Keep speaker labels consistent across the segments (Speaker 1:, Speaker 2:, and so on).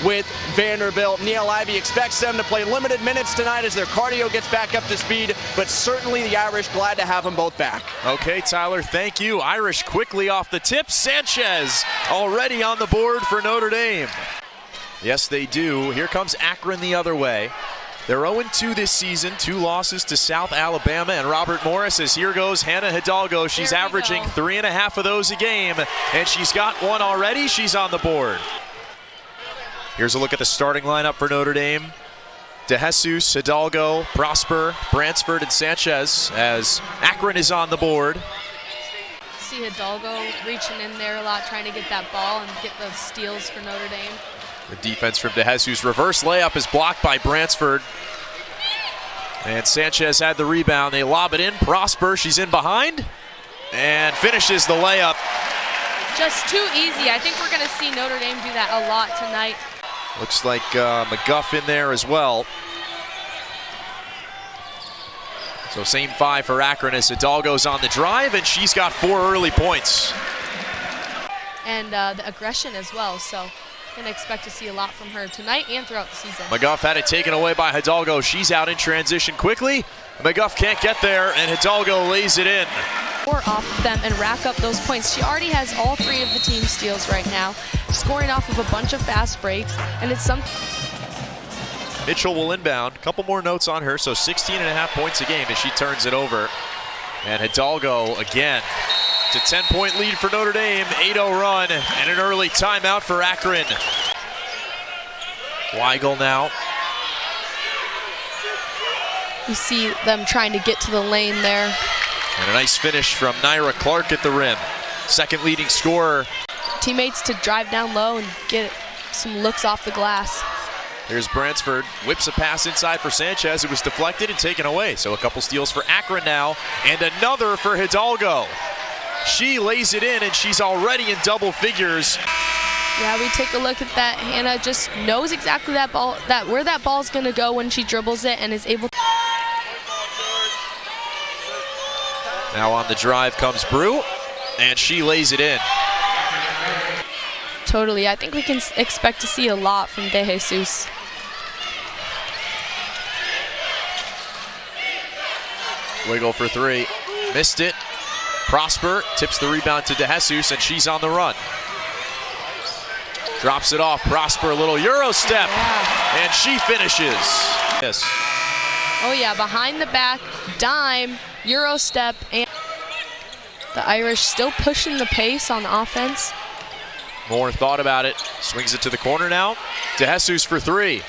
Speaker 1: with Vanderbilt. Neil Ivey expects them to play limited minutes tonight as their cardio gets back up to speed, but certainly the Irish glad to have them both back.
Speaker 2: Okay, Tyler, thank you. Irish quickly off the tip. Sanchez already on the board for Notre Dame. Yes, they do. Here comes Akron the other way. They're 0-2 this season, 2 losses to South Alabama and Robert Morris. As here goes Hannah Hidalgo. She's averaging 3.5 of those a game, and she's got 1 already. She's on the board. Here's a look at the starting lineup for Notre Dame. DeJesus, Hidalgo, Prosper, Bransford, and Sanchez as Akron is on the board.
Speaker 3: See Hidalgo reaching in there a lot, trying to get that ball and get those steals for Notre Dame.
Speaker 2: The defense from DeJesus. Reverse layup is blocked by Bransford. And Sanchez had the rebound. They lob it in. Prosper, she's in behind and finishes the layup.
Speaker 3: Just too easy. I think we're going to see Notre Dame do that a lot tonight.
Speaker 2: Looks like McGuff in there as well. So same 5 for Akron as Hidalgo's on the drive, and she's got 4 early points.
Speaker 3: And the aggression as well, so going to expect to see a lot from her tonight and throughout the season.
Speaker 2: McGuff had it taken away by Hidalgo. She's out in transition quickly. McGuff can't get there, and Hidalgo lays it in.
Speaker 3: Or off them and rack up those points. She already has all 3 of the team steals right now, scoring off of a bunch of fast breaks, and it's something.
Speaker 2: Mitchell will inbound. Couple more notes on her, so 16.5 points a game as she turns it over. And Hidalgo again. It's a 10-point lead for Notre Dame, 8-0 run, and an early timeout for Akron. Weigel now.
Speaker 3: You see them trying to get to the lane there.
Speaker 2: And a nice finish from Naira Clark at the rim. Second leading scorer.
Speaker 3: Teammates to drive down low and get some looks off the glass.
Speaker 2: Here's Bransford, whips a pass inside for Sanchez. It was deflected and taken away. So a couple steals for Akron now, and another for Hidalgo. She lays it in, and she's already in double figures.
Speaker 3: Yeah, we take a look at that. Hannah just knows exactly where that ball's going to go when she dribbles it and is able to.
Speaker 2: Now on the drive comes Brew, and she lays it in.
Speaker 3: Totally. I think we can expect to see a lot from DeJesus.
Speaker 2: Wiggle for 3. Missed it. Prosper tips the rebound to DeJesus, and she's on the run. Drops it off. Prosper, a little Euro step, and she finishes. Yes.
Speaker 3: Oh yeah, behind the back, dime, Euro step, and the Irish still pushing the pace on offense.
Speaker 2: Moore thought about it. Swings it to the corner now. DeJesus for 3.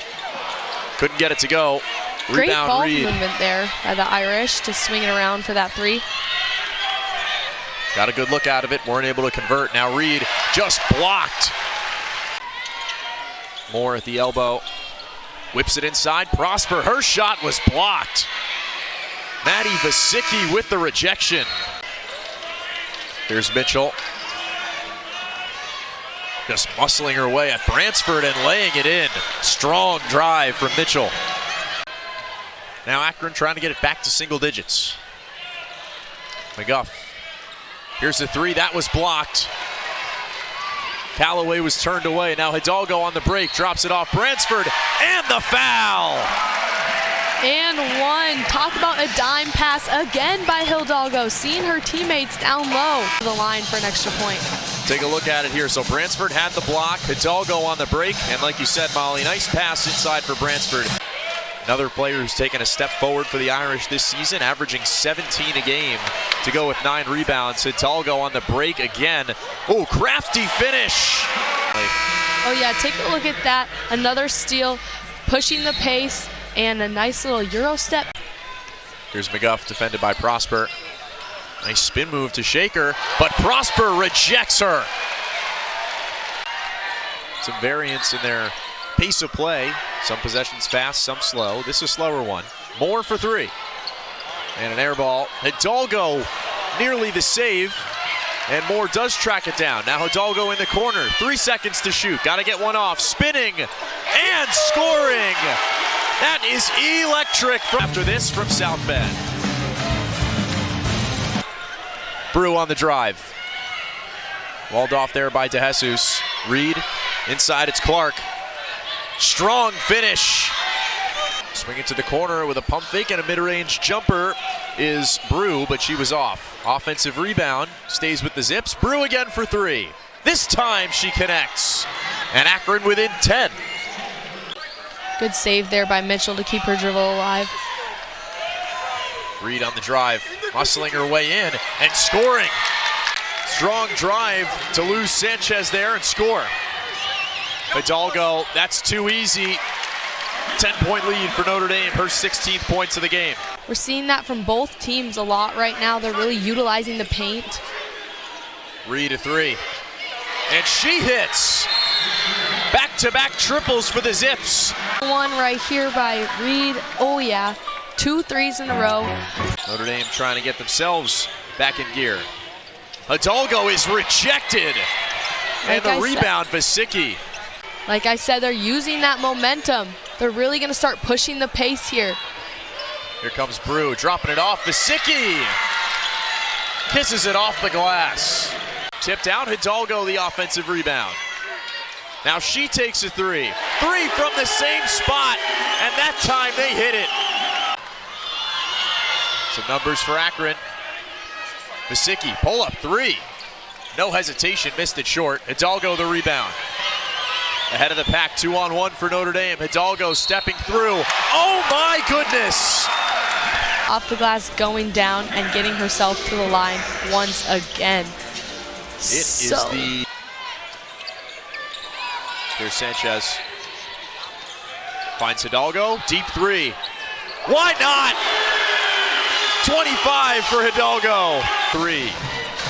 Speaker 2: Couldn't get it to go.
Speaker 3: Great
Speaker 2: Rebound,
Speaker 3: ball
Speaker 2: Reed.
Speaker 3: movement there by the Irish to swing it around for that 3.
Speaker 2: Got a good look out of it. Weren't able to convert. Now Reed just blocked. Moore at the elbow. Whips it inside. Prosper. Her shot was blocked. Maddie Vasicki with the rejection. Here's Mitchell. Just muscling her way at Bransford and laying it in. Strong drive from Mitchell. Now Akron trying to get it back to single digits. McGuff. Here's the 3. That was blocked. Callaway was turned away. Now Hidalgo on the break. Drops it off. Bransford and the foul.
Speaker 3: And 1. Talk about a dime pass again by Hidalgo. Seeing her teammates down low. The line for an extra point.
Speaker 2: Take a look at it here. So Bransford had the block. Hidalgo on the break. And like you said, Molly, nice pass inside for Bransford. Another player who's taken a step forward for the Irish this season, averaging 17 a game to go with 9 rebounds. Hidalgo on the break again. Oh, crafty finish.
Speaker 3: Oh yeah, take a look at that. Another steal, pushing the pace, and a nice little Euro step.
Speaker 2: Here's McGuff defended by Prosper. Nice spin move to Shaker, but Prosper rejects her. Some variance in their pace of play. Some possessions fast, some slow. This is a slower one. Moore for 3. And an air ball. Hidalgo nearly the save. And Moore does track it down. Now Hidalgo in the corner. 3 seconds to shoot. Got to get one off. Spinning and scoring. That is electric. After this from South Bend. Brew on the drive. Walled off there by DeJesus. Reed inside, it's Clark. Strong finish. Swing it to the corner with a pump fake and a mid-range jumper is Brew, but she was off. Offensive rebound, stays with the Zips. Brew again for three. This time she connects. And Akron within 10.
Speaker 3: Good save there by Mitchell to keep her dribble alive.
Speaker 2: Reed on the drive, muscling her way in and scoring. Strong drive to lose Sanchez there and score. Hidalgo, that's too easy. 10-point lead for Notre Dame, her 16th points of the game.
Speaker 3: We're seeing that from both teams a lot right now. They're really utilizing the paint.
Speaker 2: Reed a three. And she hits. Back-to-back triples for the Zips.
Speaker 3: One right here by Reed. Oh yeah, 2 threes in a row.
Speaker 2: Notre Dame trying to get themselves back in gear. Hidalgo is rejected. And the rebound, Vasicki.
Speaker 3: Like I said, they're using that momentum. They're really going to start pushing the pace here.
Speaker 2: Here comes Brew, dropping it off. Vasicki kisses it off the glass. Tipped out, Hidalgo the offensive rebound. Now she takes a three. Three from the same spot, and that time they hit it. Some numbers for Akron. Vasicki, pull up three. No hesitation, missed it short. Hidalgo the rebound. Ahead of the pack, 2-on-1 for Notre Dame. Hidalgo stepping through. Oh my goodness!
Speaker 3: Off the glass, going down and getting herself to the line once again.
Speaker 2: Here's Sanchez. Finds Hidalgo, deep three. Why not? 25 for Hidalgo. Three.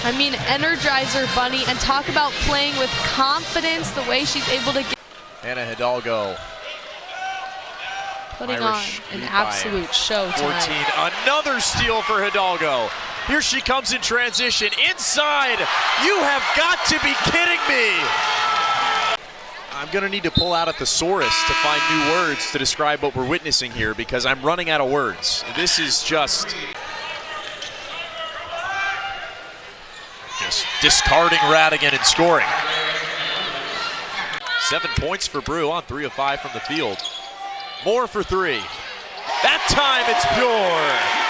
Speaker 3: I mean, Energizer Bunny, and talk about playing with confidence, the way she's able to get.
Speaker 2: Anna Hidalgo.
Speaker 3: Putting on an absolute show tonight.
Speaker 2: 14, another steal for Hidalgo. Here she comes in transition, inside. You have got to be kidding me. I'm gonna need to pull out a thesaurus to find new words to describe what we're witnessing here because I'm running out of words. This is just discarding Radigan and scoring. 7 points for Brew on 3 of 5 from the field. More for three. That time it's pure.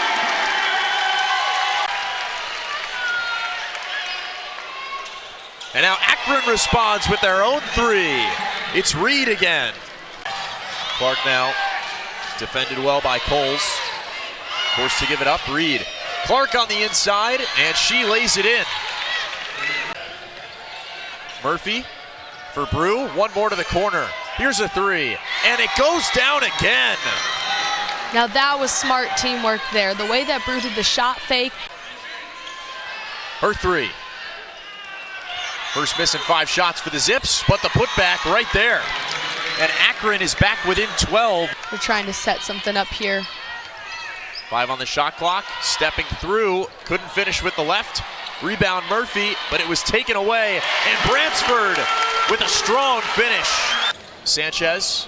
Speaker 2: And now Akron responds with their own three. It's Reed again. Clark now defended well by Coles. Forced to give it up, Reed. Clark on the inside, and she lays it in. Murphy for Brew, one more to the corner. Here's a three, and it goes down again.
Speaker 3: Now that was smart teamwork there. The way that Brew did the shot fake.
Speaker 2: Her three. First miss in 5 shots for the Zips, but the putback right there. And Akron is back within 12.
Speaker 3: They're trying to set something up here.
Speaker 2: 5 on the shot clock, stepping through, couldn't finish with the left. Rebound Murphy, but it was taken away. And Bransford with a strong finish. Sanchez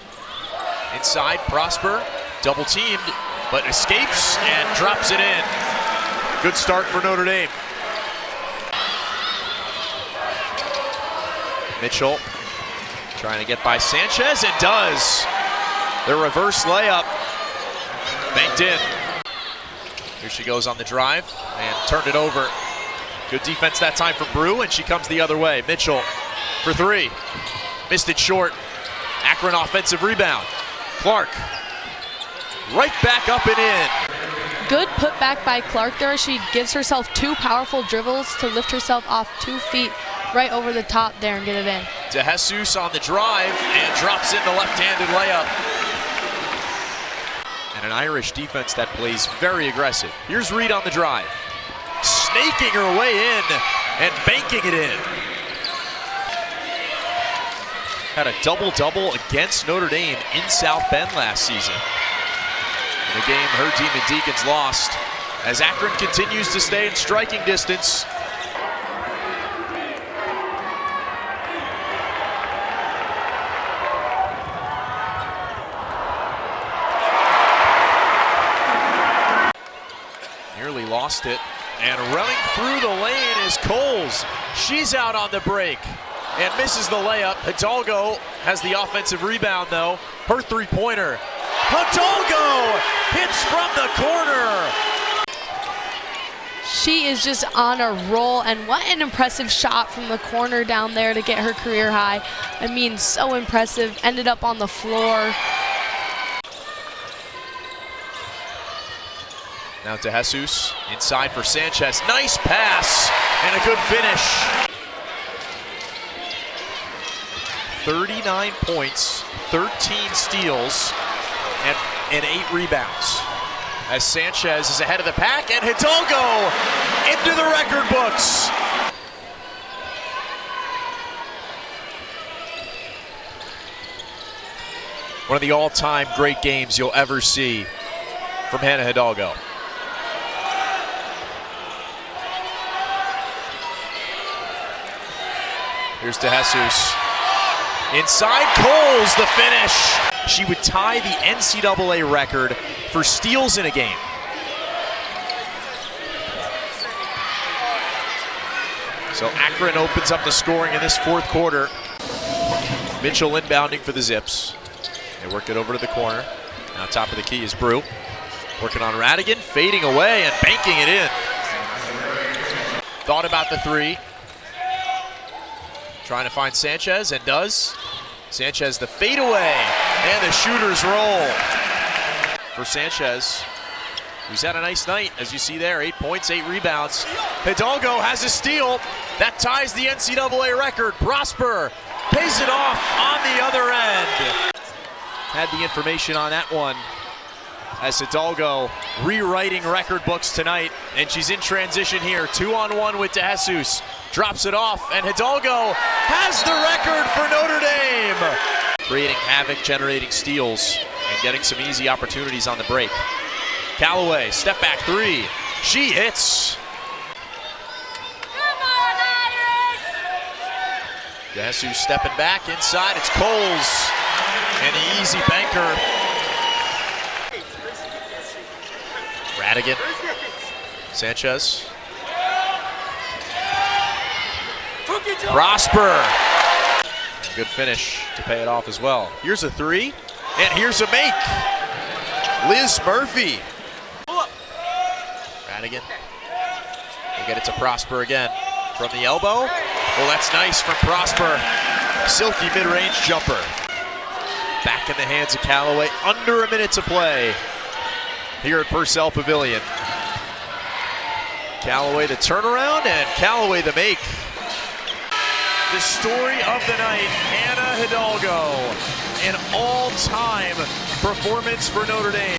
Speaker 2: inside, Prosper, double teamed, but escapes and drops it in. Good start for Notre Dame. Mitchell trying to get by Sanchez, and does. The reverse layup, banked in. Here she goes on the drive and turned it over. Good defense that time from Brew, and she comes the other way. Mitchell for three, missed it short. Akron offensive rebound. Clark right back up and in.
Speaker 3: Good putback by Clark there. She gives herself 2 powerful dribbles to lift herself off 2 feet right over the top there and get it in.
Speaker 2: DeJesus on the drive and drops in the left-handed layup. And an Irish defense that plays very aggressive. Here's Reed on the drive. Snaking her way in and banking it in. Had a double-double against Notre Dame in South Bend last season. In a game her Demon Deacons lost as Akron continues to stay in striking distance. Nearly lost it. And running through the lane is Coles. She's out on the break. and misses the layup. Hidalgo has the offensive rebound, though. Her three-pointer. Hidalgo hits from the corner.
Speaker 3: She is just on a roll, and what an impressive shot from the corner down there to get her career high. I mean, so impressive. Ended up on the floor.
Speaker 2: Now to Jesus, inside for Sanchez. Nice pass and a good finish. 39 points, 13 steals, and 8 rebounds. As Sanchez is ahead of the pack, and Hidalgo into the record books. One of the all-time great games you'll ever see from Hannah Hidalgo. Here's to Jesus. Inside, Coles, the finish. She would tie the NCAA record for steals in a game. So Akron opens up the scoring in this fourth quarter. Mitchell inbounding for the Zips. They work it over to the corner. Now top of the key is Brew. Working on Radigan, fading away and banking it in. Thought about the three. Trying to find Sanchez, and does. Sanchez the fadeaway, and the shooters roll. For Sanchez, who's had a nice night, as you see there, 8 points, 8 rebounds. Hidalgo has a steal. That ties the NCAA record. Prosper pays it off on the other end. Had the information on that one, as Hidalgo rewriting record books tonight, and she's in transition here. 2-on-1 with De Jesus. Drops it off, and Hidalgo has the record for Notre Dame. Creating havoc, generating steals, and getting some easy opportunities on the break. Callaway, step back three. She hits. De Jesus stepping back inside. It's Coles, and the easy banker. Radigan. Sanchez. Prosper. Good finish to pay it off as well. Here's a three, and here's a make. Liz Murphy. Radigan. We'll get it to Prosper again. From the elbow. Well, that's nice from Prosper. Silky mid-range jumper. Back in the hands of Callaway. Under a minute to play here at Purcell Pavilion. Callaway the turnaround, and Callaway the make. The story of the night, Hannah Hidalgo, an all-time performance for Notre Dame.